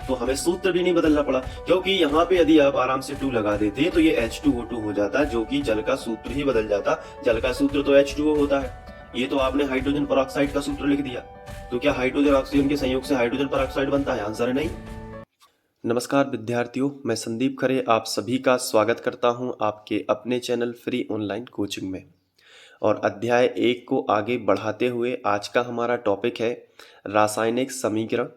तो हमें सूत्र भी नहीं बदलना पड़ा, क्योंकि यहाँ पे यदि आप आराम से 2 लगा देते तो ये H2O2 हो जाता, जो कि जल का सूत्र ही बदल जाता। जल का सूत्र तो H2O होता है। ये तो आपने हाइड्रोजन परऑक्साइड का सूत्र लिख दिया। तो क्या हाइड्रोजन ऑक्सीजन के संयोग से हाइड्रोजन परऑक्साइड बनता है? आंसर है नहीं। नमस्कार विद्यार्थियों, मैं संदीप खरे आप सभी का स्वागत करता हूं आपके अपने चैनल फ्री ऑनलाइन कोचिंग में। और अध्याय 1 को आगे बढ़ाते हुए आज का हमारा टॉपिक है रासायनिक समीकरण।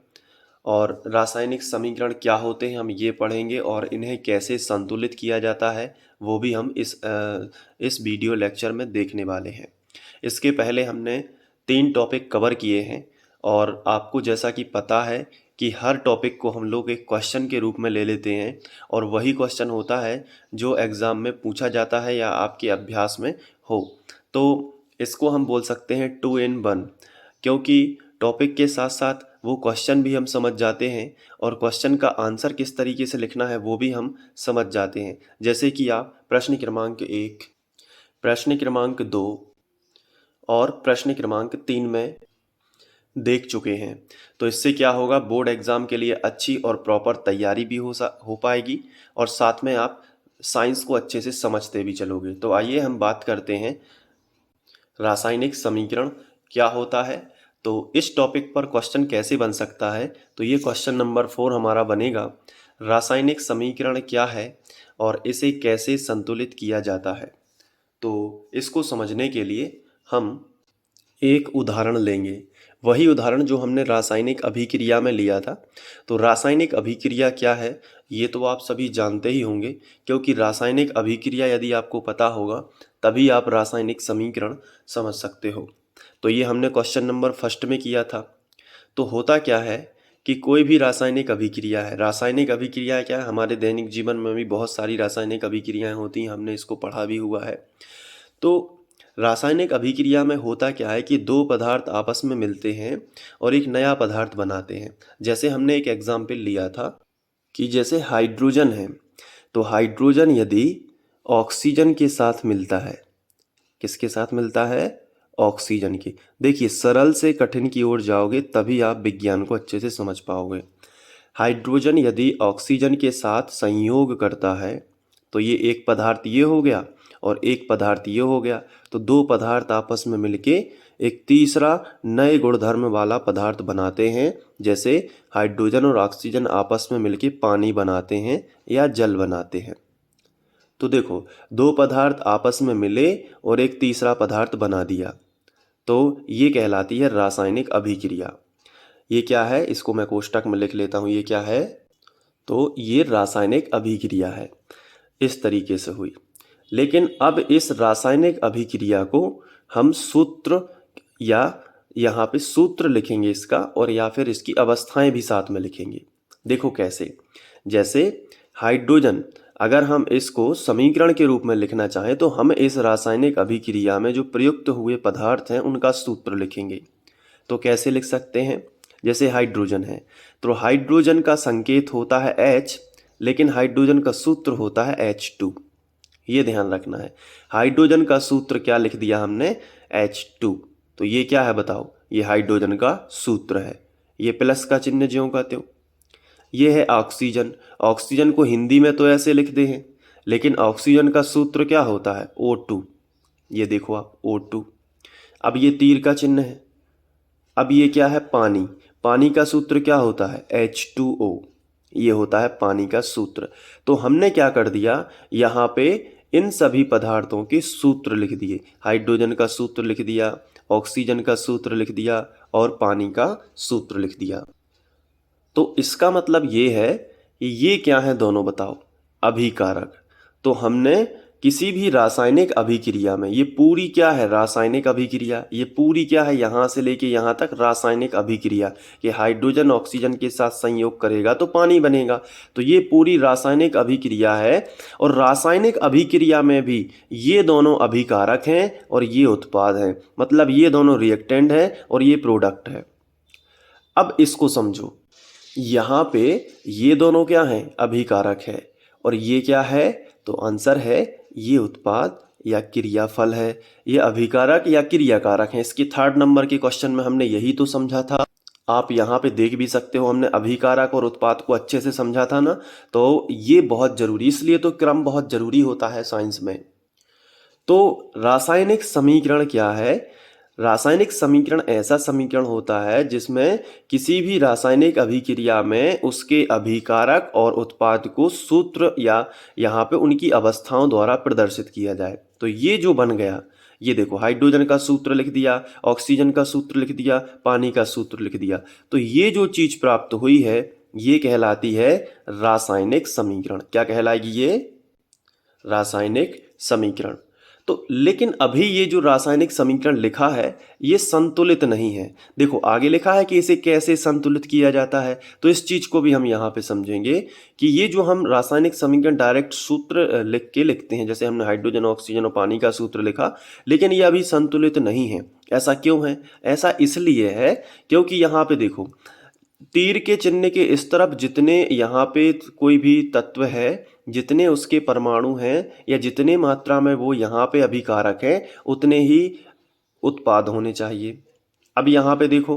और रासायनिक समीकरण क्या होते हैं हम ये पढ़ेंगे, और इन्हें कैसे संतुलित किया जाता है वो भी हम इस वीडियो लेक्चर में देखने वाले हैं। इसके पहले हमने 3 टॉपिक कवर किए हैं, और आपको जैसा कि पता है कि हर टॉपिक को हम लोग एक क्वेश्चन के रूप में ले लेते हैं, और वही क्वेश्चन होता है जो एग्ज़ाम में पूछा जाता है या आपके अभ्यास में हो। तो इसको हम बोल सकते हैं 2 in 1, क्योंकि टॉपिक के साथ साथ वो क्वेश्चन भी हम समझ जाते हैं, और क्वेश्चन का आंसर किस तरीके से लिखना है वो भी हम समझ जाते हैं। जैसे कि आप प्रश्न क्रमांक 1, प्रश्न क्रमांक 2 और प्रश्न क्रमांक 3 में देख चुके हैं। तो इससे क्या होगा, बोर्ड एग्ज़ाम के लिए अच्छी और प्रॉपर तैयारी भी हो पाएगी, और साथ में आप साइंस को अच्छे से समझते भी चलोगे। तो आइए हम बात करते हैं रासायनिक समीकरण क्या होता है। तो इस टॉपिक पर क्वेश्चन कैसे बन सकता है, तो ये क्वेश्चन नंबर 4 हमारा बनेगा, रासायनिक समीकरण क्या है और इसे कैसे संतुलित किया जाता है। तो इसको समझने के लिए हम एक उदाहरण लेंगे, वही उदाहरण जो हमने रासायनिक अभिक्रिया में लिया था। तो रासायनिक अभिक्रिया क्या है ये तो आप सभी जानते ही होंगे, क्योंकि रासायनिक अभिक्रिया यदि आपको पता होगा तभी आप रासायनिक समीकरण समझ सकते हो। तो ये हमने क्वेश्चन नंबर 1 में किया था। तो होता क्या है कि कोई भी रासायनिक अभिक्रिया है, रासायनिक अभिक्रिया क्या है, हमारे दैनिक जीवन में भी बहुत सारी रासायनिक अभिक्रियाएं होती हैं, हमने इसको पढ़ा भी हुआ है। तो रासायनिक अभिक्रिया में होता क्या है कि 2 पदार्थ आपस में मिलते हैं और एक नया पदार्थ बनाते हैं। जैसे हमने एक एग्जाम्पल लिया था कि जैसे हाइड्रोजन है, तो हाइड्रोजन यदि ऑक्सीजन के साथ मिलता है, किसके साथ मिलता है? ऑक्सीजन के। देखिए, सरल से कठिन की ओर जाओगे तभी आप विज्ञान को अच्छे से समझ पाओगे। हाइड्रोजन यदि ऑक्सीजन के साथ संयोग करता है तो ये एक पदार्थ ये हो गया और एक पदार्थ ये हो गया। तो 2 पदार्थ आपस में मिलके एक तीसरा नए गुणधर्म वाला पदार्थ बनाते हैं। जैसे हाइड्रोजन और ऑक्सीजन आपस में मिलके पानी बनाते हैं या जल बनाते हैं। तो देखो, 2 पदार्थ आपस में मिले और एक तीसरा पदार्थ बना दिया, तो ये कहलाती है रासायनिक अभिक्रिया। ये क्या है, इसको मैं कोष्टक में लिख लेता हूँ, ये क्या है, तो ये रासायनिक अभिक्रिया है। इस तरीके से हुई। लेकिन अब इस रासायनिक अभिक्रिया को हम सूत्र, या यहाँ पे सूत्र लिखेंगे इसका, और या फिर इसकी अवस्थाएं भी साथ में लिखेंगे। देखो कैसे, जैसे हाइड्रोजन, अगर हम इसको समीकरण के रूप में लिखना चाहें तो हम इस रासायनिक अभिक्रिया में जो प्रयुक्त हुए पदार्थ हैं उनका सूत्र लिखेंगे। तो कैसे लिख सकते हैं, जैसे हाइड्रोजन है तो हाइड्रोजन का संकेत होता है H, लेकिन हाइड्रोजन का सूत्र होता है H2। ये ध्यान रखना है, हाइड्रोजन का सूत्र क्या लिख दिया हमने, H2। तो ये क्या है बताओ, ये हाइड्रोजन का सूत्र है, ये प्लस का चिन्ह ज्यों का त्यों। ये है ऑक्सीजन, ऑक्सीजन को हिंदी में तो ऐसे लिखते हैं, लेकिन ऑक्सीजन का सूत्र क्या होता है, O2। ये देखो आप, O2। अब ये तीर का चिन्ह है। अब ये क्या है, पानी, पानी का सूत्र क्या होता है, H2O। ये होता है पानी का सूत्र। तो हमने क्या कर दिया, यहाँ पे इन सभी पदार्थों के सूत्र लिख दिए। हाइड्रोजन का सूत्र लिख दिया, ऑक्सीजन का सूत्र लिख दिया, और पानी का सूत्र लिख दिया। तो इसका मतलब ये है कि ये क्या है दोनों, बताओ, अभिकारक। तो हमने किसी भी रासायनिक अभिक्रिया में, ये पूरी क्या है, रासायनिक अभिक्रिया, ये पूरी क्या है, यहाँ से लेके यहाँ तक रासायनिक अभिक्रिया, कि हाइड्रोजन ऑक्सीजन के साथ संयोग करेगा तो पानी बनेगा। तो ये पूरी रासायनिक अभिक्रिया है, और रासायनिक अभिक्रिया में भी ये दोनों अभिकारक हैं और ये उत्पाद हैं, मतलब ये दोनों रिएक्टेंट हैं और ये प्रोडक्ट है। अब इसको समझो, यहाँ पे ये दोनों क्या हैं, अभिकारक है, और ये क्या है, तो आंसर है ये उत्पाद या क्रियाफल है। ये अभिकारक या क्रियाकारक है। इसके 3rd नंबर के क्वेश्चन में हमने यही तो समझा था। आप यहाँ पे देख भी सकते हो, हमने अभिकारक और उत्पाद को अच्छे से समझा था ना। तो ये बहुत जरूरी, इसलिए तो क्रम बहुत जरूरी होता है साइंस में। तो रासायनिक समीकरण क्या है? रासायनिक समीकरण ऐसा समीकरण होता है जिसमें किसी भी रासायनिक अभिक्रिया में उसके अभिकारक और उत्पाद को सूत्र या यहाँ पे उनकी अवस्थाओं द्वारा प्रदर्शित किया जाए। तो ये जो बन गया, ये देखो, हाइड्रोजन का सूत्र लिख दिया, ऑक्सीजन का सूत्र लिख दिया, पानी का सूत्र लिख दिया। तो ये जो चीज प्राप्त हुई है ये कहलाती है रासायनिक समीकरण। क्या कहलाएगी ये? रासायनिक समीकरण। तो लेकिन अभी ये जो रासायनिक समीकरण लिखा है ये संतुलित नहीं है। देखो आगे लिखा है कि इसे कैसे संतुलित किया जाता है, तो इस चीज को भी हम यहाँ पे समझेंगे कि ये जो हम रासायनिक समीकरण डायरेक्ट सूत्र लिख के लिखते हैं, जैसे हमने हाइड्रोजन, ऑक्सीजन और पानी का सूत्र लिखा, लेकिन ये अभी संतुलित नहीं है। ऐसा क्यों है? ऐसा इसलिए है क्योंकि यहाँ पे देखो, तीर के चिन्ह के इस तरफ जितने यहाँ पे कोई भी तत्व है, जितने उसके परमाणु हैं या जितने मात्रा में वो यहाँ पे अभिकारक हैं, उतने ही उत्पाद होने चाहिए। अब यहाँ पे देखो,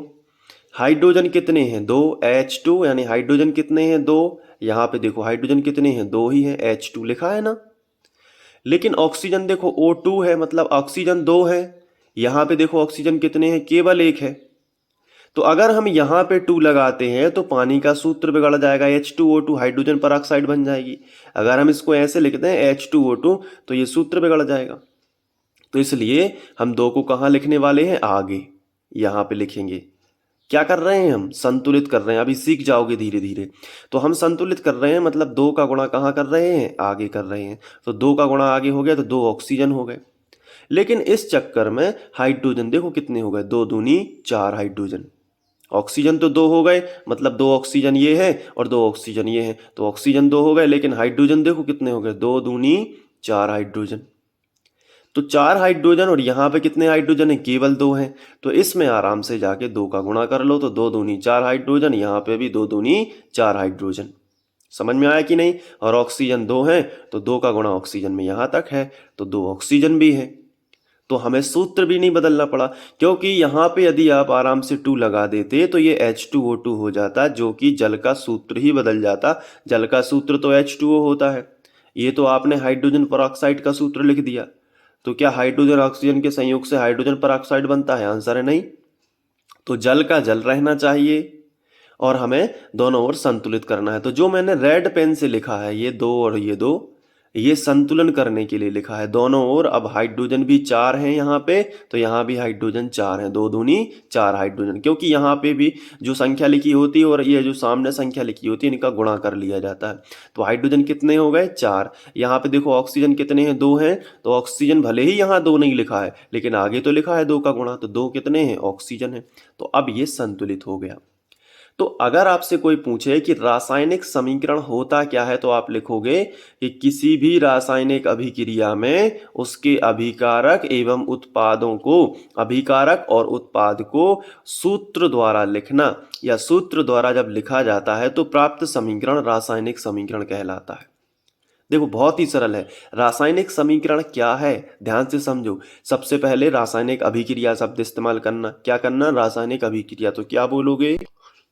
हाइड्रोजन कितने हैं? 2, H2, यानी हाइड्रोजन कितने हैं? 2। यहाँ पे देखो हाइड्रोजन कितने हैं? 2 ही हैं, H2 लिखा है ना। लेकिन ऑक्सीजन देखो O2 है, मतलब ऑक्सीजन 2 है। यहाँ पे देखो ऑक्सीजन कितने हैं? केवल 1 है। तो अगर हम यहाँ पे 2 लगाते हैं तो पानी का सूत्र बिगड़ जाएगा, H2O2 हाइड्रोजन पर ऑक्साइड बन जाएगी। अगर हम इसको ऐसे लिखते हैं H2O2 तो ये सूत्र बिगड़ जाएगा। तो इसलिए हम 2 को कहाँ लिखने वाले हैं? आगे यहाँ पे लिखेंगे। क्या कर रहे हैं हम? संतुलित कर रहे हैं। अभी सीख जाओगे धीरे धीरे। तो हम संतुलित कर रहे हैं, मतलब 2 का गुणा कहाँ कर रहे हैं? आगे कर रहे हैं। तो 2 का गुणा आगे हो गया तो 2 ऑक्सीजन हो गए। लेकिन इस चक्कर में हाइड्रोजन देखो कितने हो गए? 2 दूनी 4 हाइड्रोजन। ऑक्सीजन तो 2 हो गए, मतलब 2 ऑक्सीजन ये है और 2 ऑक्सीजन ये है, तो ऑक्सीजन 2 हो गए। लेकिन हाइड्रोजन देखो कितने हो गए? 2 दूनी 4 हाइड्रोजन। तो 4 हाइड्रोजन और यहाँ पे कितने हाइड्रोजन है? केवल 2 हैं। तो इसमें आराम से जाके 2 का गुणा कर लो, तो 2 दूनी 4 हाइड्रोजन, यहाँ पे भी 2 दूनी 4 हाइड्रोजन। समझ में आया कि नहीं? और ऑक्सीजन 2 है तो 2 का गुणा ऑक्सीजन में यहाँ तक है, तो 2 ऑक्सीजन भी है। तो हमें सूत्र भी नहीं बदलना पड़ा, क्योंकि यहाँ पे यदि आप आराम से 2 लगा देते तो ये H2O2 हो जाता, जो कि जल का सूत्र ही बदल जाता। जल का सूत्र तो H2O होता है। ये तो आपने हाइड्रोजन परऑक्साइड का सूत्र लिख दिया। तो क्या हाइड्रोजन ऑक्सीजन के संयोग से हाइड्रोजन परऑक्साइड बनता है? आंसर है नहीं। तो जल का जल रहना चाहिए और हमें दोनों ओर संतुलित करना है। तो जो मैंने रेड पेन से लिखा है, ये 2 और ये 2, ये संतुलन करने के लिए लिखा है दोनों ओर। अब हाइड्रोजन भी 4 हैं यहाँ पे, तो यहाँ भी हाइड्रोजन 4 हैं, 2 दूनी 4 हाइड्रोजन। क्योंकि यहाँ पे भी जो संख्या लिखी होती है और ये जो सामने संख्या लिखी होती है, इनका गुणा कर लिया जाता है। तो हाइड्रोजन कितने हो गए? 4। यहाँ पे देखो ऑक्सीजन कितने हैं? 2 हैं। तो ऑक्सीजन भले ही यहाँ 2 नहीं लिखा है, लेकिन आगे तो लिखा है 2 का गुणा, तो 2 कितने हैं? ऑक्सीजन है। तो अब ये संतुलित हो गया। तो अगर आपसे कोई पूछे कि रासायनिक समीकरण होता क्या है, तो आप लिखोगे कि किसी भी रासायनिक अभिक्रिया में उसके अभिकारक एवं उत्पादों को, अभिकारक और उत्पाद को सूत्र द्वारा लिखना, या सूत्र द्वारा जब लिखा जाता है तो प्राप्त समीकरण रासायनिक समीकरण कहलाता है। देखो बहुत ही सरल है। रासायनिक समीकरण क्या है, ध्यान से समझो। सबसे पहले रासायनिक अभिक्रिया शब्द इस्तेमाल करना। क्या करना? रासायनिक अभिक्रिया। तो क्या बोलोगे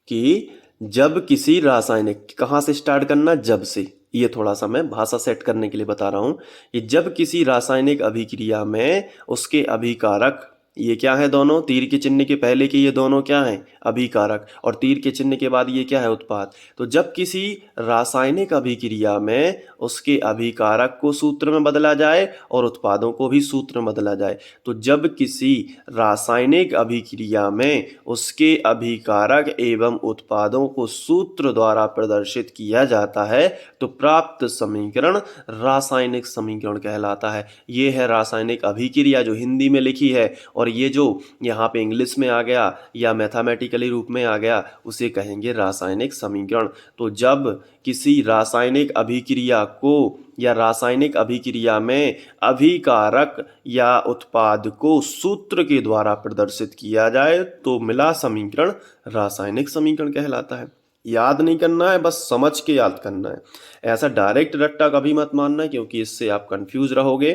कि जब किसी रासायनिक, कहाँ से स्टार्ट करना? जब से। ये थोड़ा सा मैं भाषा सेट करने के लिए बता रहा हूँ कि जब किसी रासायनिक अभिक्रिया में उसके अभिकारक, ये क्या है? दोनों तीर के चिन्ह के पहले के ये दोनों क्या हैं? अभिकारक। और तीर के चिन्ह के बाद ये क्या है? उत्पाद। तो जब किसी रासायनिक अभिक्रिया में उसके अभिकारक को सूत्र में बदला जाए और उत्पादों को भी सूत्र में बदला जाए, तो जब किसी रासायनिक अभिक्रिया में उसके अभिकारक एवं उत्पादों को सूत्र द्वारा प्रदर्शित किया जाता है तो प्राप्त समीकरण रासायनिक समीकरण कहलाता है। ये है रासायनिक अभिक्रिया जो हिंदी में लिखी है, और ये जो यहाँ पे इंग्लिश में आ गया या मैथमेटिकली रूप में आ गया उसे कहेंगे रासायनिक समीकरण। तो जब किसी रासायनिक अभिक्रिया को या रासायनिक अभिक्रिया में अभिकारक या उत्पाद को सूत्र के द्वारा प्रदर्शित किया जाए तो मिला समीकरण रासायनिक समीकरण कहलाता है। याद नहीं करना है, बस समझ के याद करना है। ऐसा डायरेक्ट रट्टा कभी मत मानना, क्योंकि इससे आप कंफ्यूज रहोगे।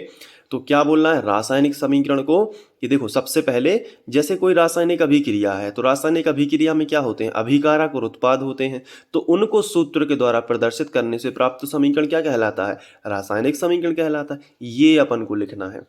तो क्या बोलना है रासायनिक समीकरण को कि देखो सबसे पहले जैसे कोई रासायनिक अभिक्रिया है तो रासायनिक अभिक्रिया में क्या होते हैं, अभिकारक और उत्पाद होते हैं। तो उनको सूत्र के द्वारा प्रदर्शित करने से प्राप्त समीकरण क्या कहलाता है, रासायनिक समीकरण कहलाता है। ये अपन को लिखना है।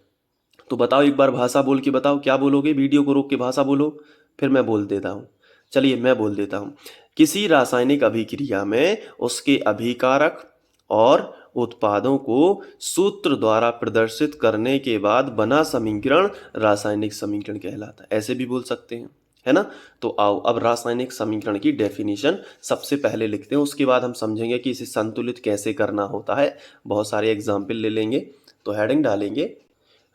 तो बताओ एक बार भाषा बोल के बताओ, क्या बोलोगे, वीडियो को रोक के भाषा बोलो, फिर मैं बोल देता हूँ। चलिए मैं बोल देता हूँ। किसी रासायनिक अभिक्रिया में उसके अभिकारक और उत्पादों को सूत्र द्वारा प्रदर्शित करने के बाद बना समीकरण रासायनिक समीकरण कहलाता है। ऐसे भी बोल सकते हैं, है ना। तो आओ अब रासायनिक समीकरण की डेफिनेशन सबसे पहले लिखते हैं, उसके बाद हम समझेंगे कि इसे संतुलित कैसे करना होता है। बहुत सारे एग्जाम्पल ले लेंगे। तो हेडिंग डालेंगे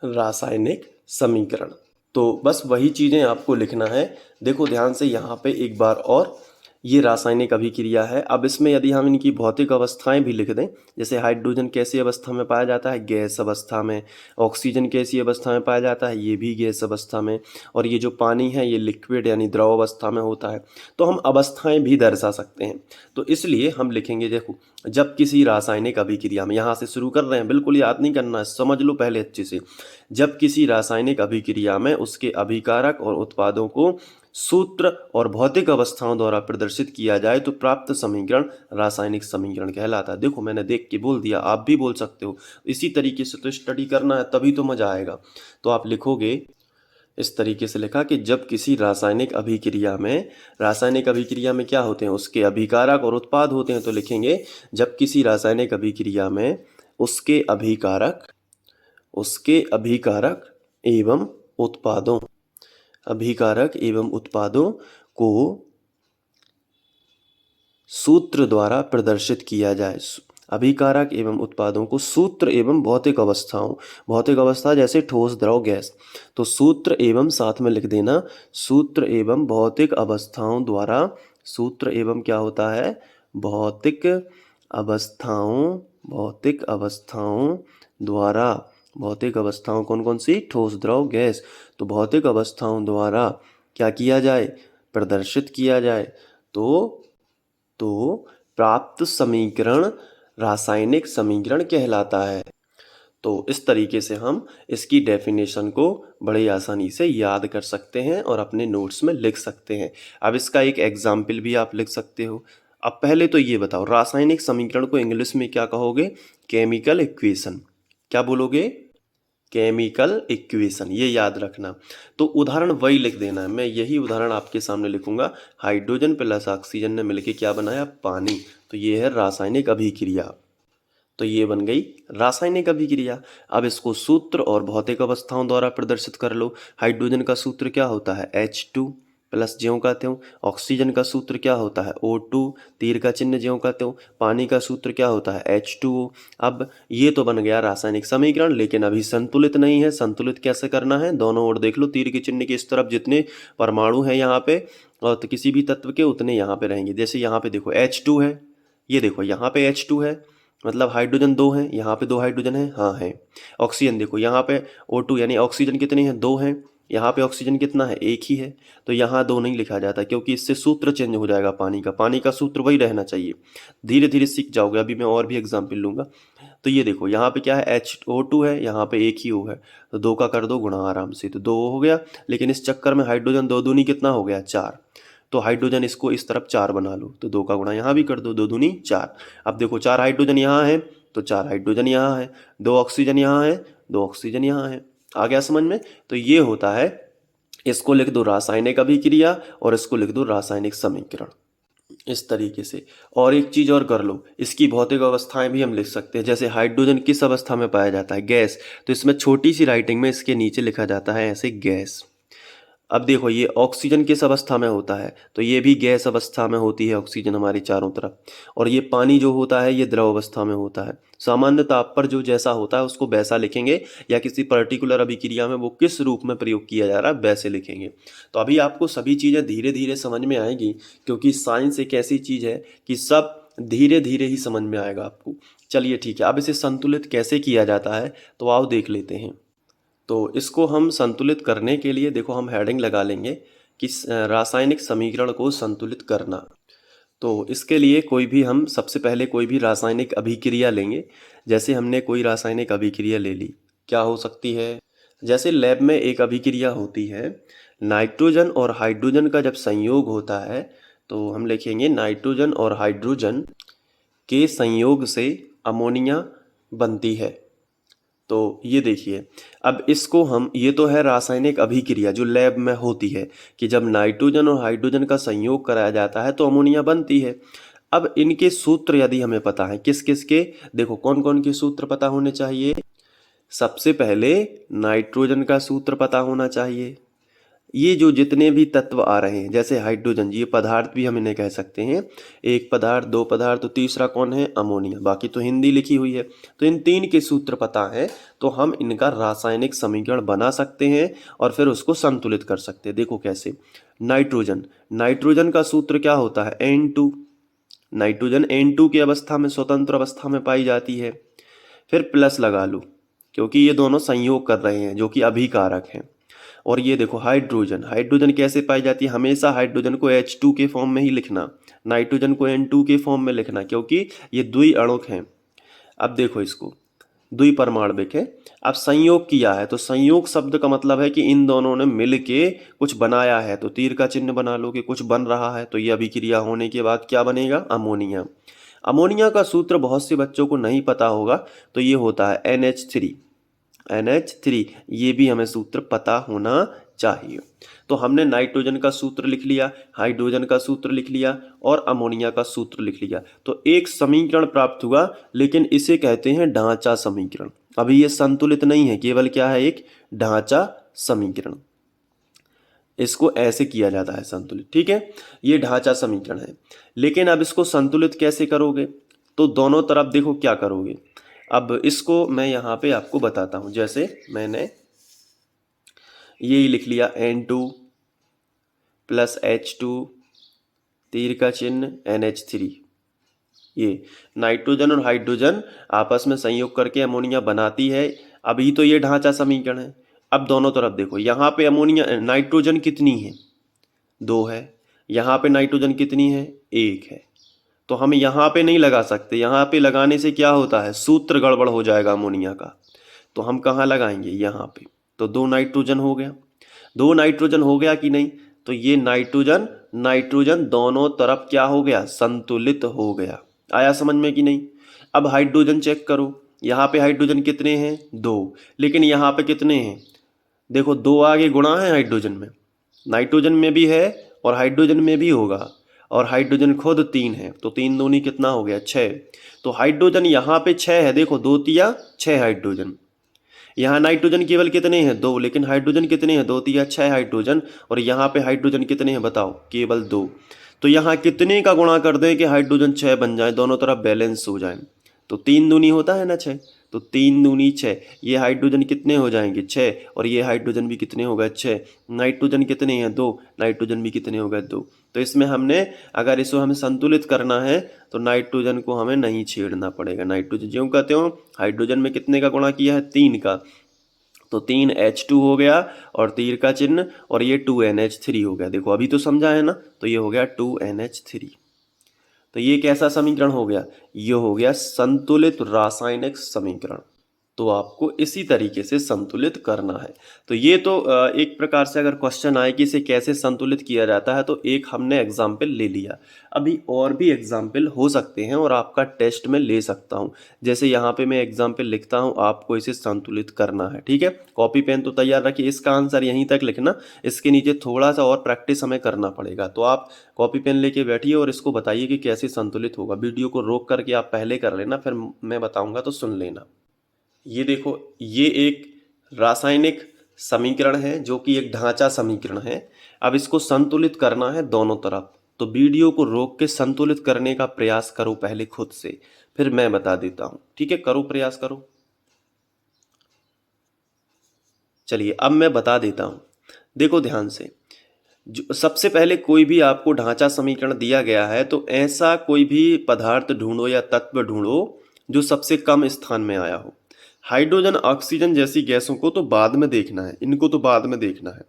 रासायनिक समीकरण। तो बस वही चीज़ें आपको लिखना है। देखो ध्यान से यहाँ पे एक बार और, ये रासायनिक अभिक्रिया है। अब इसमें यदि हम इनकी भौतिक अवस्थाएं भी लिख दें, जैसे हाइड्रोजन कैसी अवस्था में पाया जाता है, गैस अवस्था में। ऑक्सीजन कैसी अवस्था में पाया जाता है, ये भी गैस अवस्था में। और ये जो पानी है ये लिक्विड यानी द्रव अवस्था में होता है। तो हम अवस्थाएं भी दर्शा सकते हैं। तो इसलिए हम लिखेंगे, देखो जब किसी रासायनिक अभिक्रिया में, यहाँ से शुरू कर रहे हैं, बिल्कुल याद नहीं करना है, समझ लो पहले अच्छे से। जब किसी रासायनिक अभिक्रिया में उसके अभिकारक और उत्पादों को सूत्र और भौतिक अवस्थाओं द्वारा प्रदर्शित किया जाए तो प्राप्त समीकरण रासायनिक समीकरण कहलाता है। देखो मैंने देख के बोल दिया, आप भी बोल सकते हो। इसी तरीके से तो स्टडी करना है, तभी तो मजा आएगा। तो आप लिखोगे इस तरीके से, लिखा कि जब किसी रासायनिक अभिक्रिया में क्या होते हैं, उसके अभिकारक और उत्पाद होते हैं। तो लिखेंगे जब किसी रासायनिक अभिक्रिया में उसके अभिकारक एवं उत्पादों को सूत्र द्वारा प्रदर्शित किया जाए। अभिकारक एवं उत्पादों को सूत्र एवं भौतिक अवस्था जैसे ठोस, द्रव, गैस। तो सूत्र एवं साथ में लिख देना, सूत्र एवं भौतिक अवस्थाओं द्वारा। सूत्र एवं क्या होता है, भौतिक अवस्थाओं द्वारा। भौतिक अवस्थाओं कौन कौन सी, ठोस, द्रव, गैस। तो भौतिक अवस्थाओं द्वारा क्या किया जाए, प्रदर्शित किया जाए। तो प्राप्त समीकरण रासायनिक समीकरण कहलाता है। तो इस तरीके से हम इसकी डेफिनेशन को बड़ी आसानी से याद कर सकते हैं और अपने नोट्स में लिख सकते हैं। अब इसका एक एग्जाम्पल भी आप लिख सकते हो। अब पहले तो ये बताओ, रासायनिक समीकरण को इंग्लिश में क्या कहोगे, केमिकल इक्वेशन। क्या बोलोगे, केमिकल इक्वेशन, ये याद रखना। तो उदाहरण वही लिख देना है। मैं यही उदाहरण आपके सामने लिखूंगा। हाइड्रोजन प्लस ऑक्सीजन ने मिलकर क्या बनाया, पानी। तो ये है रासायनिक अभिक्रिया। तो ये बन गई रासायनिक अभिक्रिया। अब इसको सूत्र और भौतिक अवस्थाओं द्वारा प्रदर्शित कर लो। हाइड्रोजन का सूत्र क्या होता है, H2 प्लस ज्यों का त्यों। ऑक्सीजन का सूत्र क्या होता है, O2 तीर का चिन्ह ज्यों का त्यों। पानी का सूत्र क्या होता है, H2O। अब ये तो बन गया रासायनिक समीकरण, लेकिन अभी संतुलित नहीं है। संतुलित कैसे करना है, दोनों ओर देख लो, तीर के चिन्ह के इस तरफ जितने परमाणु हैं यहाँ पे और तो किसी भी तत्व के उतने यहाँ पे रहेंगे। जैसे यहाँ पे देखो H2 है, ये देखो यहाँ पे H2 है, मतलब हाइड्रोजन 2 हैं, यहाँ पे 2 हाइड्रोजन हैं, हाँ है। ऑक्सीजन देखो यहाँ पे O2 यानी ऑक्सीजन कितने हैं, 2 हैं। यहाँ पे ऑक्सीजन कितना है, 1 ही है। तो यहाँ 2 नहीं लिखा जाता क्योंकि इससे सूत्र चेंज हो जाएगा। पानी का सूत्र वही रहना चाहिए। धीरे धीरे सीख जाओगे, अभी मैं और भी एग्जाम्पल लूँगा। तो ये देखो यहाँ पे क्या है, HO2 है, यहाँ पे 1 ही O है। तो 2 का कर दो गुणा आराम से, तो 2 हो गया। लेकिन इस चक्कर में हाइड्रोजन 2 दूनी कितना हो गया, 4। तो हाइड्रोजन इसको इस तरफ 4 बना लो, तो 2 का गुणा यहाँ भी कर दो, 2 दूनी 4। अब देखो 4 हाइड्रोजन यहाँ है तो 4 हाइड्रोजन यहाँ है, 2 ऑक्सीजन यहाँ है, 2 ऑक्सीजन यहाँ है। आ गया समझ में। तो ये होता है, इसको लिख दो रासायनिक अभिक्रिया और इसको लिख दो रासायनिक समीकरण, इस तरीके से। और एक चीज और कर लो, इसकी भौतिक अवस्थाएं भी हम लिख सकते हैं। जैसे हाइड्रोजन किस अवस्था में पाया जाता है, गैस। तो इसमें छोटी सी राइटिंग में इसके नीचे लिखा जाता है ऐसे, गैस। अब देखो ये ऑक्सीजन किस अवस्था में होता है, तो ये भी गैस अवस्था में होती है ऑक्सीजन हमारी चारों तरफ। और ये पानी जो होता है ये द्रव अवस्था में होता है। सामान्य ताप पर जो जैसा होता है उसको वैसा लिखेंगे, या किसी पर्टिकुलर अभिक्रिया में वो किस रूप में प्रयोग किया जा रहा है वैसे लिखेंगे। तो अभी आपको सभी चीज़ें धीरे धीरे समझ में आएगी, क्योंकि साइंस एक ऐसी चीज़ है कि सब धीरे धीरे ही समझ में आएगा आपको। चलिए ठीक है, अब इसे संतुलित कैसे किया जाता है तो आओ देख लेते हैं। तो इसको हम संतुलित करने के लिए देखो हम हेडिंग लगा लेंगे कि रासायनिक समीकरण को संतुलित करना। तो इसके लिए हम सबसे पहले कोई भी रासायनिक अभिक्रिया लेंगे। जैसे हमने कोई रासायनिक अभिक्रिया ले ली, क्या हो सकती है? जैसे लैब में एक अभिक्रिया होती है, नाइट्रोजन और हाइड्रोजन का जब संयोग होता है तो हम लिखेंगे नाइट्रोजन और हाइड्रोजन के संयोग से अमोनिया बनती है। तो ये देखिए, अब इसको हम, ये तो है रासायनिक अभिक्रिया जो लैब में होती है कि जब नाइट्रोजन और हाइड्रोजन का संयोग कराया जाता है तो अमोनिया बनती है। अब इनके सूत्र यदि हमें पता है किस किस के, देखो कौन कौन के सूत्र पता होने चाहिए। सबसे पहले नाइट्रोजन का सूत्र पता होना चाहिए। ये जो जितने भी तत्व आ रहे हैं जैसे हाइड्रोजन, ये पदार्थ भी हम इन्हें कह सकते हैं, एक पदार्थ, दो पदार्थ, तो तीसरा कौन है? अमोनिया। बाकी तो हिंदी लिखी हुई है। तो इन तीन के सूत्र पता है तो हम इनका रासायनिक समीकरण बना सकते हैं और फिर उसको संतुलित कर सकते हैं। देखो कैसे। नाइट्रोजन, नाइट्रोजन का सूत्र क्या होता है? N2। नाइट्रोजन N2 की अवस्था में, स्वतंत्र अवस्था में पाई जाती है। फिर प्लस लगा लो क्योंकि ये दोनों संयोग कर रहे हैं जो कि अभिकारक हैं। और ये देखो हाइड्रोजन, हाइड्रोजन कैसे पाई जाती है? हमेशा हाइड्रोजन को H2 के फॉर्म में ही लिखना, नाइट्रोजन को N2 के फॉर्म में लिखना, क्योंकि ये द्विअणुक हैं। अब देखो इसको, द्विपरमाणविक है। अब संयोग किया है तो संयोग शब्द का मतलब है कि इन दोनों ने मिल के कुछ बनाया है, तो तीर का चिन्ह बना लो कि कुछ बन रहा है। तो ये अभिक्रिया होने के बाद क्या बनेगा? अमोनिया। अमोनिया का सूत्र बहुत से बच्चों को नहीं पता होगा, तो ये होता है NH3। NH3, ये भी हमें सूत्र पता होना चाहिए। तो हमने नाइट्रोजन का सूत्र लिख लिया, हाइड्रोजन का सूत्र लिख लिया और अमोनिया का सूत्र लिख लिया। तो एक समीकरण प्राप्त हुआ, लेकिन इसे कहते हैं ढांचा समीकरण। अभी ये संतुलित नहीं है, केवल क्या है? एक ढांचा समीकरण। इसको ऐसे किया जाता है संतुलित, ठीक है। ये ढांचा समीकरण है। लेकिन अब इसको संतुलित कैसे करोगे? तो दोनों तरफ देखो क्या करोगे। अब इसको मैं यहाँ पे आपको बताता हूँ। जैसे मैंने यही लिख लिया N2 प्लस H2, तीर का चिन्ह NH3। ये नाइट्रोजन और हाइड्रोजन आपस में संयोग करके अमोनिया बनाती है। अभी तो ये ढांचा समीकरण है। अब दोनों तरफ देखो, यहाँ पे अमोनिया, नाइट्रोजन कितनी है? 2 है। यहाँ पे नाइट्रोजन कितनी है? 1 है। तो हम यहाँ पे नहीं लगा सकते, यहाँ पे लगाने से क्या होता है? सूत्र गड़बड़ हो जाएगा अमोनिया का। तो हम कहाँ लगाएंगे? यहाँ पे। तो 2 नाइट्रोजन हो गया। 2 नाइट्रोजन हो गया कि नहीं? तो ये नाइट्रोजन नाइट्रोजन दोनों तरफ क्या हो गया? संतुलित हो गया। आया समझ में कि नहीं? अब हाइड्रोजन चेक करो, यहाँ पे हाइड्रोजन कितने हैं? 2। लेकिन यहाँ पे कितने हैं? देखो 2 आगे गुणा है हाइड्रोजन में, नाइट्रोजन में भी है और हाइड्रोजन में भी होगा। और हाइड्रोजन खुद 3 है, तो 3 दूनी कितना हो गया? 6। तो हाइड्रोजन यहाँ पे 6 है। देखो 2 तिया 6 हाइड्रोजन। यहाँ नाइट्रोजन केवल कितने हैं? 2। लेकिन हाइड्रोजन कितने हैं? 2 तिया 6 हाइड्रोजन। और यहाँ पे हाइड्रोजन कितने हैं बताओ? केवल 2। तो यहाँ कितने का गुणा कर दें कि हाइड्रोजन 6 बन जाए, दोनों तरफ बैलेंस हो जाए? तो 3 दूनी होता है ना 6, तो 3 दूनी 6। ये हाइड्रोजन कितने हो जाएंगे? 6। और ये हाइड्रोजन भी कितने हो गए? 6। नाइट्रोजन कितने हैं? 2। नाइट्रोजन भी कितने हो गए? 2। तो इसमें हमने, अगर इसको हमें संतुलित करना है तो नाइट्रोजन को हमें नहीं छेड़ना पड़ेगा। नाइट्रोजन ज्यों कहते हो, हाइड्रोजन में कितने का गुणा किया है? 3 का। तो 3H2 हो गया और तीर का चिन्ह, और ये 2NH3 हो गया। देखो अभी तो समझा है ना? तो ये हो गया 2NH3। तो ये कैसा समीकरण हो गया? ये हो गया संतुलित रासायनिक समीकरण। तो आपको इसी तरीके से संतुलित करना है। तो ये तो एक प्रकार से अगर क्वेश्चन आए कि इसे कैसे संतुलित किया जाता है, तो एक हमने एग्जाम्पल ले लिया। अभी और भी एग्जाम्पल हो सकते हैं और आपका टेस्ट में ले सकता हूँ। जैसे यहाँ पे मैं एग्जाम्पल लिखता हूँ, आपको इसे संतुलित करना है, ठीक है। कॉपी पेन तो तैयार रखिए, इसका आंसर यहीं तक लिखना, इसके नीचे थोड़ा सा और प्रैक्टिस हमें करना पड़ेगा। तो आप कॉपी पेन लेके बैठिए और इसको बताइए कि कैसे संतुलित होगा। वीडियो को रोक करके आप पहले कर लेना, फिर मैं बताऊँगा तो सुन लेना। ये देखो, ये एक रासायनिक समीकरण है जो कि एक ढांचा समीकरण है। अब इसको संतुलित करना है दोनों तरफ। तो वीडियो को रोक के संतुलित करने का प्रयास करो पहले खुद से, फिर मैं बता देता हूं, ठीक है। करो, प्रयास करो। चलिए अब मैं बता देता हूं, देखो ध्यान से। जो सबसे पहले कोई भी आपको ढांचा समीकरण दिया गया है तो ऐसा कोई भी पदार्थ ढूंढो या तत्व ढूंढो जो सबसे कम स्थान में आया हो। हाइड्रोजन, ऑक्सीजन जैसी गैसों को तो बाद में देखना है, इनको तो बाद में देखना है।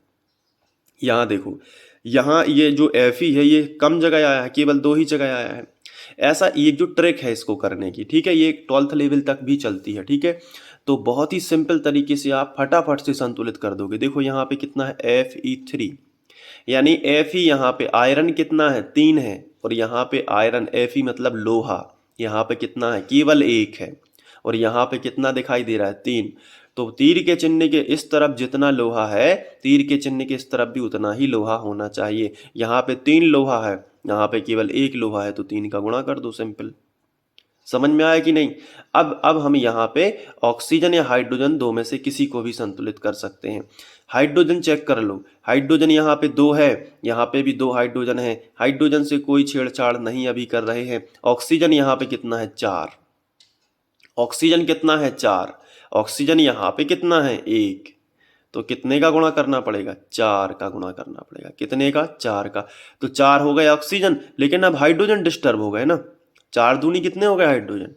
यहाँ देखो, यहाँ ये जो Fe है ये कम जगह आया है, केवल 2 ही जगह आया है। ऐसा ये जो ट्रिक है इसको करने की, ठीक है, ये 12th लेवल तक भी चलती है, ठीक है। तो बहुत ही सिंपल तरीके से आप फटाफट से संतुलित कर दोगे। देखो यहाँ पे कितना है Fe3, यानी Fe यहाँ पे आयरन कितना है 3 है, और यहाँ पे आयरन Fe मतलब लोहा यहाँ पे कितना है केवल 1 है, और यहाँ पे कितना दिखाई दे रहा है 3। तो तीर के चिन्ह के इस तरफ जितना लोहा है, तीर के चिन्ह के इस तरफ भी उतना ही लोहा होना चाहिए। यहाँ पे 3 लोहा है, यहाँ पे केवल 1 लोहा है, तो 3 का गुणा कर दो, सिंपल। समझ में आया कि नहीं? अब हम यहाँ पे ऑक्सीजन या हाइड्रोजन दो में से किसी को भी संतुलित कर सकते हैं। हाइड्रोजन चेक कर लो, हाइड्रोजन यहाँ पे 2 है, यहाँ पे भी 2 हाइड्रोजन है, हाइड्रोजन से कोई छेड़छाड़ नहीं अभी कर रहे हैं। ऑक्सीजन यहाँ पे कितना है 4, ऑक्सीजन कितना है 4, ऑक्सीजन यहाँ पे कितना है 1, तो कितने का गुणा करना पड़ेगा 4 का गुणा करना पड़ेगा। कितने का 4 का, तो 4 हो गए ऑक्सीजन, लेकिन अब हाइड्रोजन डिस्टर्ब हो गए ना। 4 दूनी कितने हो गए हाइड्रोजन,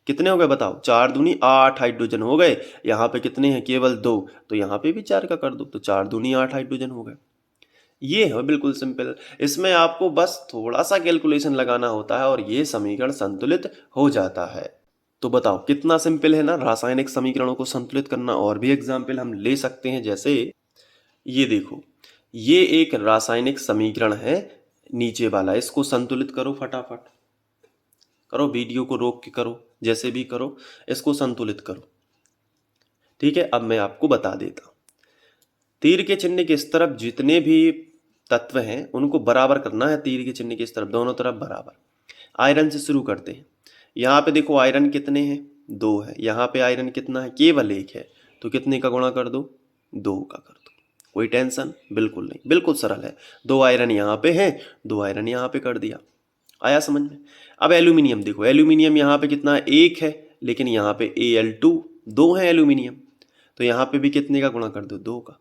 कितने हो गए बताओ, 4 दूनी 8 हाइड्रोजन हो गए। यहाँ पे कितने हैं केवल 2, तो यहाँ पे भी 4 का कर दो, तो 4 दूनी 8 हाइड्रोजन हो गए। ये है बिल्कुल सिंपल, इसमें आपको बस थोड़ा सा कैलकुलेशन लगाना होता है और ये समीकरण संतुलित हो जाता है। तो बताओ कितना सिंपल है ना रासायनिक समीकरणों को संतुलित करना। और भी एग्जाम्पल हम ले सकते हैं, जैसे ये देखो, ये एक रासायनिक समीकरण है नीचे वाला, इसको संतुलित करो, फटाफट करो, वीडियो को रोक के करो, जैसे भी करो, इसको संतुलित करो, ठीक है। अब मैं आपको बता देता हूं, तीर के चिन्ह के इस तरफ जितने भी तत्व हैं उनको बराबर करना है, तीर के चिन्ह के इस तरफ दोनों तरफ बराबर। आयरन से शुरू करते हैं। यहाँ पे देखो आयरन कितने हैं 2 है, यहाँ पे आयरन कितना है केवल 1 है, तो कितने का गुणा कर दो 2 का कर दो। कोई टेंशन बिल्कुल नहीं, बिल्कुल सरल है। 2 आयरन यहाँ पे है, 2 आयरन यहाँ पे कर दिया, आया समझ में। अब एल्यूमिनियम देखो, एल्यूमिनियम यहाँ पे कितना है 1 है, लेकिन यहाँ पे Al2 2 है एल्यूमिनियम, तो यहाँ पे भी कितने का गुणा कर दो 2 का।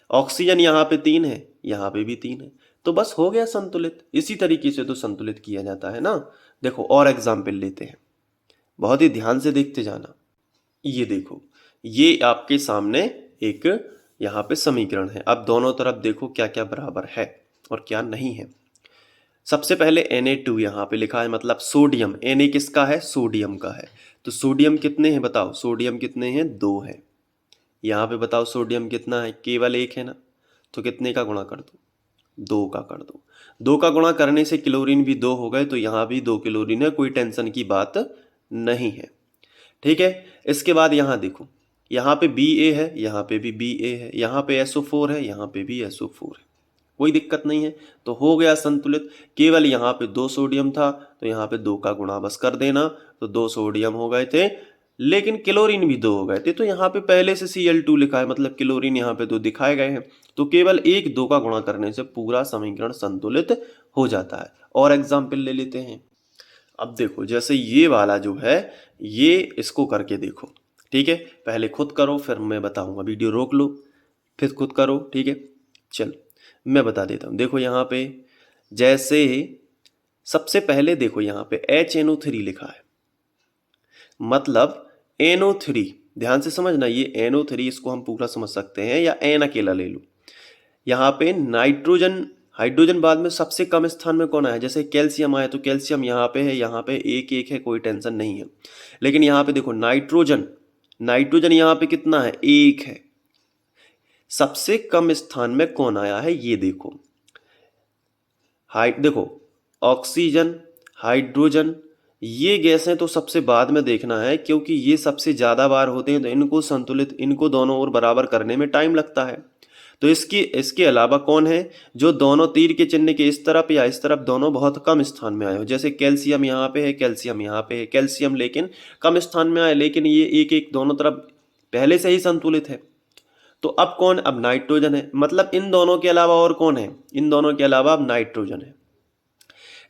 ऑक्सीजन यहाँ पे 3 है, यहाँ पे भी 3 है, तो बस हो गया संतुलित। इसी तरीके से तो संतुलित किया जाता है ना। देखो और एग्जाम्पल लेते हैं, बहुत ही ध्यान से देखते जाना। ये देखो, ये आपके सामने एक यहाँ पे समीकरण है। अब दोनों तरफ देखो क्या क्या बराबर है और क्या नहीं है। सबसे पहले Na2 यहाँ पे लिखा है, मतलब सोडियम। Na किसका है, सोडियम का है, तो सोडियम कितने हैं बताओ, सोडियम कितने हैं 2 है। यहाँ पे बताओ सोडियम कितना है, केवल 1 है ना, तो कितने का गुणा कर दो 2 का कर दो। 2 का गुणा करने से क्लोरीन भी 2 हो गए, तो यहाँ भी 2 क्लोरीन है, कोई टेंशन की बात नहीं है, ठीक है। इसके बाद यहाँ देखो, यहाँ पे Ba है, यहाँ पे भी Ba है, यहाँ पे SO4 है, यहाँ पे भी SO4 है, कोई दिक्कत नहीं है, तो हो गया संतुलित। केवल यहाँ पे 2 सोडियम था, तो यहाँ पे 2 का गुणा बस कर देना, तो 2 सोडियम हो गए थे, लेकिन क्लोरीन भी 2 हो गए थे, तो यहाँ पे पहले से Cl2 लिखा है, मतलब क्लोरीन यहाँ पे 2 दिखाए गए हैं, तो केवल 1 2 का गुणा करने से पूरा समीकरण संतुलित हो जाता है। और एग्जाम्पल ले लेते हैं। अब देखो, जैसे ये वाला जो है, ये इसको करके देखो, ठीक है। पहले खुद करो, फिर मैं बताऊंगा, वीडियो रोक लो, फिर खुद करो, ठीक है। चलो मैं बता देता हूँ। देखो यहाँ पे जैसे सबसे पहले देखो, यहाँ पे HNO3 लिखा है, मतलब NO3, ध्यान से समझना, ये NO3 इसको हम पूरा समझ सकते हैं, या N अकेला ले लो। यहाँ पे नाइट्रोजन, हाइड्रोजन बाद में सबसे कम स्थान में कौन आया, जैसे कैल्शियम आया, तो कैल्शियम यहाँ पे है, यहाँ पे 1 1 है, कोई टेंशन नहीं है। लेकिन यहाँ पे देखो नाइट्रोजन, नाइट्रोजन यहाँ पे कितना है 1 है, सबसे कम स्थान में कौन आया है ये देखो, देखो ऑक्सीजन, हाइड्रोजन, ये गैसें तो सबसे बाद में देखना है, क्योंकि ये सबसे ज़्यादा बार होते हैं, तो इनको संतुलित, इनको दोनों ओर बराबर करने में टाइम लगता है। तो इसके अलावा कौन है जो दोनों तीर के चिन्ह के इस तरफ या इस तरफ दोनों बहुत कम स्थान में आए हो, जैसे कैल्शियम यहाँ पे है, कैल्शियम यहाँ पे है, कैल्शियम लेकिन कम स्थान में आए, लेकिन ये 1 1 दोनों तरफ पहले से ही संतुलित है। तो अब कौन, अब नाइट्रोजन है, मतलब इन दोनों के अलावा और कौन है, इन दोनों के अलावा अब नाइट्रोजन है।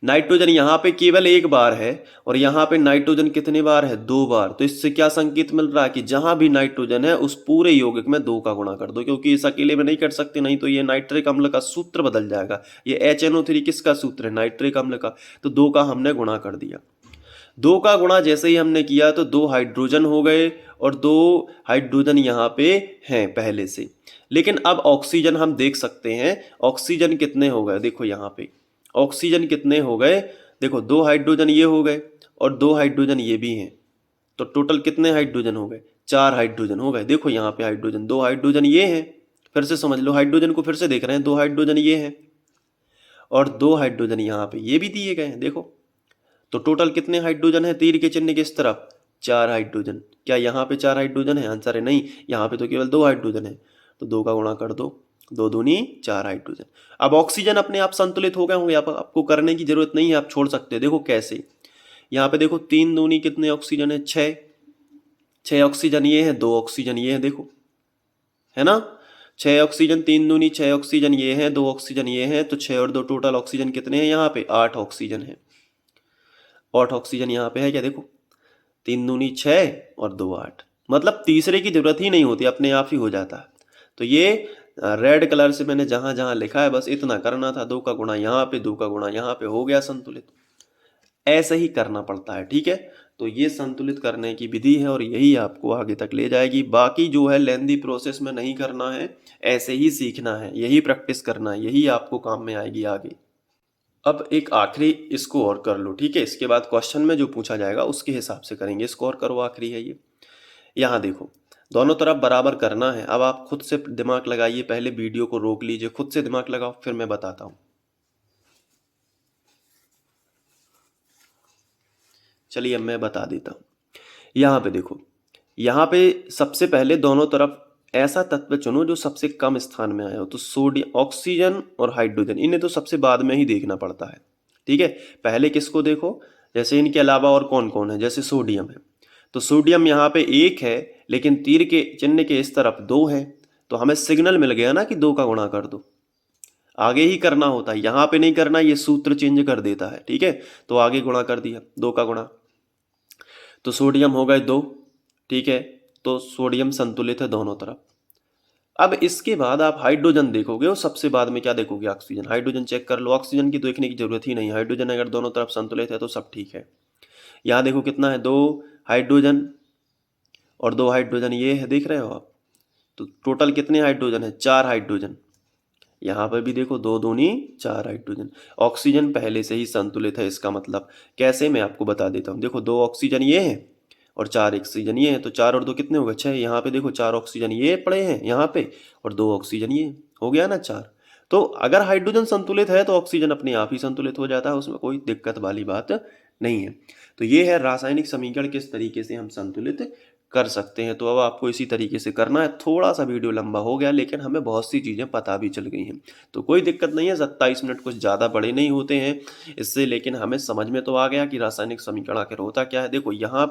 नाइट्रोजन यहाँ पे केवल 1 बार है, और यहाँ पे नाइट्रोजन कितने बार है 2 बार। तो इससे क्या संकेत मिल रहा है कि जहां भी नाइट्रोजन है उस पूरे यौगिक में 2 का गुणा कर दो, क्योंकि इस अकेले में नहीं कर सकते, नहीं तो ये नाइट्रिक अम्ल का सूत्र बदल जाएगा। ये HNO3 किसका सूत्र है, नाइट्रिक अम्ल का, तो 2 का हमने गुणा कर दिया। 2 का गुणा जैसे ही हमने किया तो 2 हाइड्रोजन हो गए, और 2 हाइड्रोजन यहाँ पे हैं पहले से। लेकिन अब ऑक्सीजन हम देख सकते हैं, ऑक्सीजन कितने हो गए, देखो यहाँ पे ऑक्सीजन कितने हो गए, देखो 2 हाइड्रोजन ये हो गए और 2 हाइड्रोजन ये भी हैं, तो टोटल कितने हाइड्रोजन हो गए? 4 हाइड्रोजन हो गए। देखो यहाँ पे हाइड्रोजन, 2 हाइड्रोजन ये हैं, फिर से समझ लो, हाइड्रोजन को फिर से देख रहे हैं, 2 हाइड्रोजन ये हैं और 2 हाइड्रोजन यहाँ पे ये भी दिए गए हैं। देखो तो टोटल कितने हाइड्रोजन है तीर के चिन्ह के इस तरफ? 4 हाइड्रोजन। क्या यहाँ पे 4 हाइड्रोजन है? आंसर है नहीं, यहाँ पे तो केवल 2 हाइड्रोजन है। तो 2 का गुणा कर दो, 2 दूनी 4 हाइड्रोजन। अब ऑक्सीजन अपने आप संतुलित हो गए होंगे, आपको करने की जरूरत नहीं है, आप छोड़ सकते हैं। देखो कैसे, यहाँ पे देखो 3 दूनी कितने ऑक्सीजन है? 6 ऑक्सीजन ये है, 2 ऑक्सीजन ये है, देखो है ना, 6 ऑक्सीजन, 3 दूनी 6 ऑक्सीजन ये है, 2 ऑक्सीजन ये है, तो 6 और 2 टोटल ऑक्सीजन कितने हैं यहाँ पे? 8 ऑक्सीजन है। 8 ऑक्सीजन यहाँ पे है क्या? देखो 3 दूनी 6 और 2 8, मतलब तीसरे की जरूरत ही नहीं होती, अपने आप ही हो जाता है। तो ये रेड कलर से मैंने जहां जहां लिखा है बस इतना करना था, 2 का गुणा यहाँ पे, 2 का गुणा यहाँ पे, हो गया संतुलित। ऐसे ही करना पड़ता है, ठीक है। तो ये संतुलित करने की विधि है और यही आपको आगे तक ले जाएगी। बाकी जो है लेंदी प्रोसेस में नहीं करना है, ऐसे ही सीखना है, यही प्रैक्टिस करना है, यही आपको काम में आएगी आगे। अब एक आखिरी इसको और कर लो, ठीक है। इसके बाद क्वेश्चन में जो पूछा जाएगा उसके हिसाब से करेंगे। इसको और करो, आखिरी है ये। यहाँ देखो दोनों तरफ बराबर करना है। अब आप खुद से दिमाग लगाइए, पहले वीडियो को रोक लीजिए, खुद से दिमाग लगाओ, फिर मैं बताता हूँ। चलिए अब मैं बता देता हूँ। यहाँ पे देखो, यहाँ पे सबसे पहले दोनों तरफ ऐसा तत्व चुनो जो सबसे कम स्थान में आया हो। तो सोडियम, ऑक्सीजन और हाइड्रोजन, इन्हें तो सबसे बाद में ही देखना पड़ता है, ठीक है। पहले किसको देखो, जैसे इनके अलावा और कौन कौन है, जैसे सोडियम है, तो सोडियम यहाँ पे 1 है, लेकिन तीर के चिन्ह के इस तरफ 2 है, तो हमें सिग्नल मिल गया ना कि 2 का गुणा कर दो। आगे ही करना होता है, यहाँ पे नहीं करना, ये सूत्र चेंज कर देता है, ठीक है। तो आगे गुणा कर दिया, 2 का गुणा, तो सोडियम हो गए 2, ठीक है। तो सोडियम संतुलित है दोनों तरफ। अब इसके बाद आप हाइड्रोजन देखोगे और सबसे बाद में क्या देखोगे? ऑक्सीजन। हाइड्रोजन चेक कर लो, ऑक्सीजन की देखने की जरूरत ही नहीं, हाइड्रोजन अगर दोनों तरफ संतुलित है तो सब ठीक है। यहाँ देखो कितना है, 2 हाइड्रोजन और 2 हाइड्रोजन ये है, देख रहे हो आप। तो टोटल कितने हाइड्रोजन है? 4 हाइड्रोजन। यहाँ पर भी देखो 2 दूनी 4 हाइड्रोजन। ऑक्सीजन पहले से ही संतुलित है, इसका मतलब कैसे, मैं आपको बता देता हूँ। देखो 2 ऑक्सीजन ये है और 4 ऑक्सीजन ये है, तो 4 और 2 कितने हो गए? 6। यहाँ पे देखो 4 ऑक्सीजन ये पड़े हैं यहाँ पे और 2 ऑक्सीजन ये, हो गया ना 4। तो अगर हाइड्रोजन संतुलित है तो ऑक्सीजन अपने आप ही संतुलित हो जाता है, उसमें कोई दिक्कत वाली बात नहीं है। तो ये है रासायनिक समीकरण किस तरीके से हम संतुलित कर सकते हैं। तो अब आपको इसी तरीके से करना है। थोड़ा सा वीडियो लंबा हो गया, लेकिन हमें बहुत सी चीज़ें पता भी चल गई हैं, तो कोई दिक्कत नहीं है। 27 मिनट कुछ ज़्यादा बड़े नहीं होते हैं इससे, लेकिन हमें समझ में तो आ गया कि रासायनिक समीकरण आखिर होता क्या है। देखो यहाँ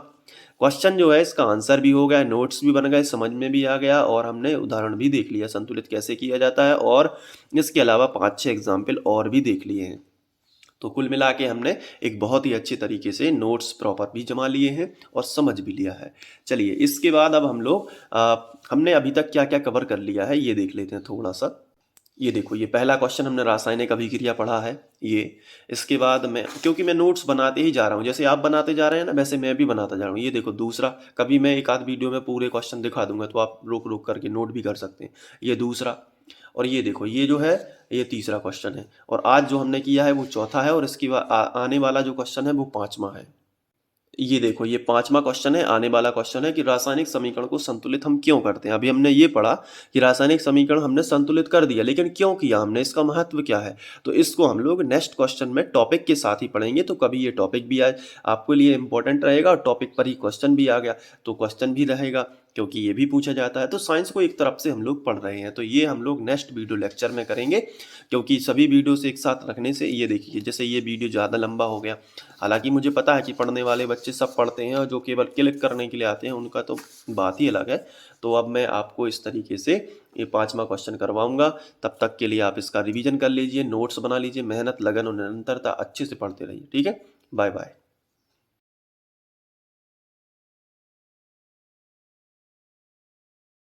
क्वेश्चन जो है इसका आंसर भी हो गया, नोट्स भी बन गए, समझ में भी आ गया और हमने उदाहरण भी देख लिया संतुलित कैसे किया जाता है, और इसके अलावा 5-6 एग्जाम्पल और भी देख लिए हैं। तो कुल मिला के हमने एक बहुत ही अच्छे तरीके से नोट्स प्रॉपर भी जमा लिए हैं और समझ भी लिया है। चलिए इसके बाद अब हम लोग हमने अभी तक क्या क्या कवर कर लिया है ये देख लेते हैं थोड़ा सा। ये देखो, ये पहला क्वेश्चन हमने रासायनिक अभिक्रिया पढ़ा है ये। इसके बाद मैं, क्योंकि मैं नोट्स बनाते ही जा रहा हूँ, जैसे आप बनाते जा रहे हैं ना वैसे मैं भी बनाता जा रहा हूँ। ये देखो दूसरा, कभी मैं एक आध वीडियो में पूरे क्वेश्चन दिखा दूंगा तो आप रोक रोक करके नोट भी कर सकते हैं। ये दूसरा, और ये देखो ये जो है ये तीसरा क्वेश्चन है, और आज जो हमने किया है वो चौथा है, और इसके बाद आने वाला जो क्वेश्चन है वो 5वां है। ये देखो ये 5वां क्वेश्चन है, आने वाला क्वेश्चन है कि रासायनिक समीकरण को संतुलित हम क्यों करते हैं। अभी हमने ये पढ़ा कि रासायनिक समीकरण हमने संतुलित कर दिया, लेकिन क्यों किया हमने, इसका महत्व क्या है। तो इसको हम लोग नेक्स्ट क्वेश्चन में टॉपिक के साथ ही पढ़ेंगे। तो कभी ये टॉपिक भी आज आपके लिए इंपॉर्टेंट रहेगा और टॉपिक पर ही क्वेश्चन भी आ गया तो क्वेश्चन भी रहेगा, क्योंकि ये भी पूछा जाता है। तो साइंस को एक तरफ से हम लोग पढ़ रहे हैं, तो ये हम लोग नेक्स्ट वीडियो लेक्चर में करेंगे, क्योंकि सभी वीडियो से एक साथ रखने से, ये देखिए जैसे ये वीडियो ज़्यादा लंबा हो गया। हालांकि मुझे पता है कि पढ़ने वाले बच्चे सब पढ़ते हैं और जो केवल क्लिक करने के लिए आते हैं उनका तो बात ही अलग है। तो अब मैं आपको इस तरीके से ये 5वां क्वेश्चन करवाऊंगा। तब तक के लिए आप इसका रिवीजन कर लीजिए, नोट्स बना लीजिए, मेहनत, लगन और निरंतरता अच्छे से पढ़ते रहिए, ठीक है। Bye bye.